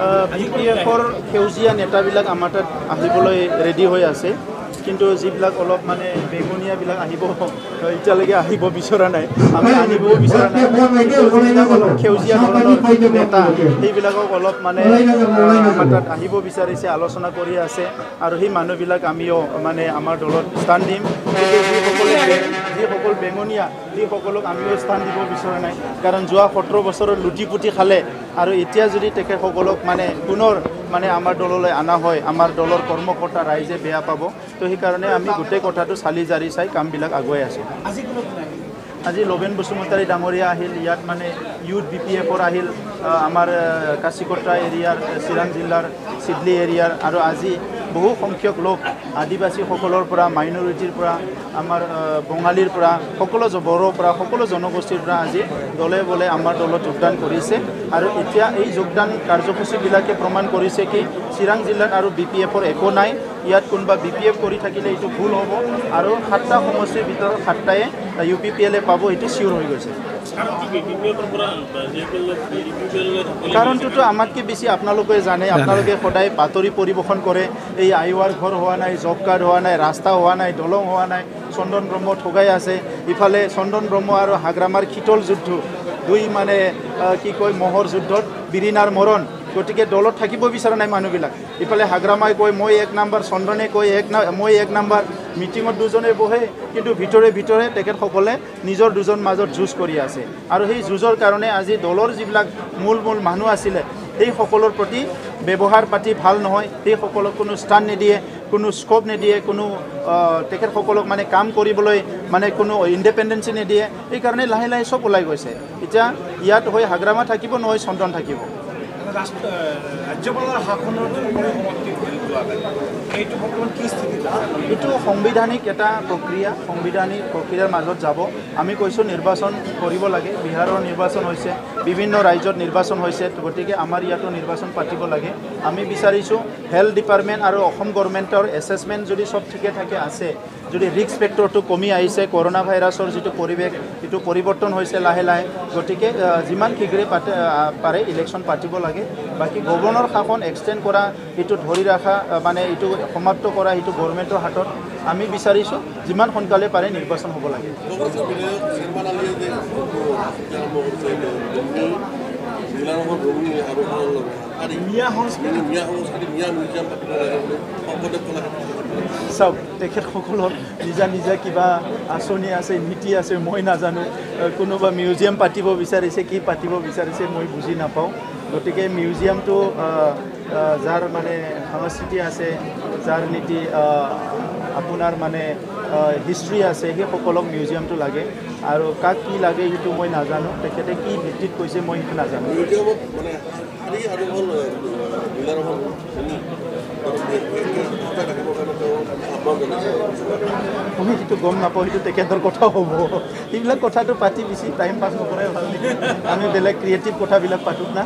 BPFৰ সেউজীয়া নেতাবিলাক আমাৰ তাত আহিবলৈ ৰেডি হৈ আছে, কিন্তু যিবিলাক অলপ মানে বেঙুনীয়াবিলাক আহিব এতিয়ালৈকে আহিব বিচৰা নাই, আমি আনিবও বিচৰা নাই। যিবিলাক অলপ সেউজীয়া ধৰণৰ নেতা সেইবিলাকক অলপ মানে আমাৰ তাত আহিব বিচাৰিছে, আলোচনা কৰি আছে, আৰু সেই মানুহবিলাক আমিও মানে আমাৰ দলত স্থান দিম। যিসকল বেঙুনীয়া সেইসকলক আমিও স্থান দিব বিচৰা নাই, কাৰণ যোৱা 17 বছৰৰ লুটি পুটি খালে, আৰু এতিয়া যদি তেখেতসকলক মানে পুনৰ মানে আমাৰ দললৈ অনা হয়, আমাৰ দলৰ কৰ্মকৰ্তা ৰাইজে বেয়া পাব। তো সেইকাৰণে আমি গোটেই কথাটো চালি জাৰি চাই কামবিলাক আগুৱাই আছোঁ। আজি লবেন বসুমতাৰী ডাঙৰীয়া আহিল, ইয়াত মানে ইউথ BPFৰ আহিল, আমাৰ কাছিকট্ৰা এৰিয়াৰ, চিৰাং জিলাৰ চিডলি এৰিয়াৰ, আৰু আজি বহু সংখ্যক লোক আদিবাসীসকলৰ পৰা, মাইনৰিটিৰ পৰা, আমাৰ বঙালীৰ পৰা, সকলো বড়োৰ পৰা, সকলো জনগোষ্ঠীৰ পৰা আজি দলে বলে আমাৰ দলত যোগদান কৰিছে। আৰু এতিয়া এই যোগদান কাৰ্যসূচীবিলাকে প্ৰমাণ কৰিছে কি চিৰাং জিলাত আৰু BPFৰ একো নাই। ইয়াত কোনোবা BPF কৰি থাকিলে এইটো ভুল হ'ব, আৰু 7টা সমষ্টিৰ ভিতৰত 7টাই UPPL পাব, এইটো চিয়ৰ হৈ গৈছে। কাৰণটোতো আমাতকৈ বেছি আপোনালোকে জানে, আপোনালোকে সদায় বাতৰি পৰিৱেশন কৰে। এই আইৱাৰ ঘৰ হোৱা নাই, জব কাৰ্ড হোৱা নাই, ৰাস্তা হোৱা নাই, দলং হোৱা নাই, চন্দন ব্ৰহ্ম ঠগাই আছে। ইফালে চন্দন ব্ৰহ্ম আৰু হাগ্ৰামাৰ শীতল যুদ্ধ, দুই মানে কি কয় মহৰ যুদ্ধত বিৰিণাৰ মৰণ। গতিকে দলত থাকিব বিচৰা নাই মানুহবিলাক। ইফালে হাগ্ৰামাই কয় মই 1 নম্বৰ, চন্দনে কয় মই 1 নম্বৰ। মিটিঙত দুজনে বহে, কিন্তু ভিতৰে ভিতৰে তেখেতসকলে নিজৰ দুজন মাজত যুঁজ কৰি আছে। আৰু সেই যুঁজৰ কাৰণে আজি দলৰ যিবিলাক মূল মানুহ আছিলে, সেই সকলৰ প্ৰতি ব্যৱহাৰ পাতি ভাল নহয়। সেইসকলক কোনো স্থান নিদিয়ে, কোনো স্কোপ নিদিয়ে, কোনো তেখেতসকলক মানে কাম কৰিবলৈ মানে কোনো ইণ্ডিপেণ্ডেঞ্চি নিদিয়ে। সেইকাৰণে লাহে লাহে চব ওলাই গৈছে। এতিয়া ইয়াত হয় হাগ্ৰামা থাকিব, নহয় চন্দন থাকিব। ৰাজ্যপালৰ শাসনৰ এইটো সাংবিধানিক এটা প্ৰক্ৰিয়া, সাংবিধানিক প্ৰক্ৰিয়াৰ মাজত যাব। আমি কৈছোঁ নিৰ্বাচন কৰিব লাগে। বিহাৰৰ নিৰ্বাচন হৈছে, বিভিন্ন ৰাজ্যত নিৰ্বাচন হৈছে, গতিকে আমাৰ ইয়াতো নিৰ্বাচন পাতিব লাগে। আমি বিচাৰিছোঁ হেল্থ ডিপাৰ্টমেণ্ট আৰু অসম গভৰ্ণমেণ্টৰ এছেছমেণ্ট যদি চব ঠিকে ঠাকে আছে, যদি ৰিস্ক ফেক্টৰটো কমি আহিছে, কৰোণা ভাইৰাছৰ যিটো পৰিৱেশ সেইটো পৰিৱৰ্তন হৈছে লাহে লাহে, গতিকে যিমান শীঘ্ৰে পাৰে ইলেকশ্যন পাতিব লাগে। বাকী গভৰ্ণৰ শাসন এক্সটেণ্ড কৰা, এইটো ধৰি ৰখা, মানে এইটো সমাপ্ত কৰা, সেইটো গভৰ্ণমেণ্টৰ হাতত। আমি বিচাৰিছোঁ যিমান সোনকালে পাৰে নিৰ্বাচন হ'ব লাগে। চাওক, তেখেতসকলৰ নিজা নিজা কিবা আঁচনি আছে, নীতি আছে, মই নাজানো। কোনোবা মিউজিয়াম পাতিব বিচাৰিছে, কি পাতিব বিচাৰিছে মই বুজি নাপাওঁ। গতিকে মিউজিয়ামটো যাৰ মানে সংস্কৃতি আছে, যাৰ নীতি আপোনাৰ মানে হিষ্ট্ৰী আছে, সেইসকলক মিউজিয়ামটো লাগে। আৰু কাক কি লাগে সেইটো মই নাজানো, তেখেতে কি ভিত্তিত কৈছে মই সেইটো নাজানো। মই সেইটো গম নাপাওঁ, সেইটো তেখেতৰ কথা হ'ব। সেইবিলাক কথাটো পাতি বেছি টাইম পাছ নকৰাই ভাল। আমি বেলেগ ক্ৰিয়েটিভ কথাবিলাক পাতোঁ না।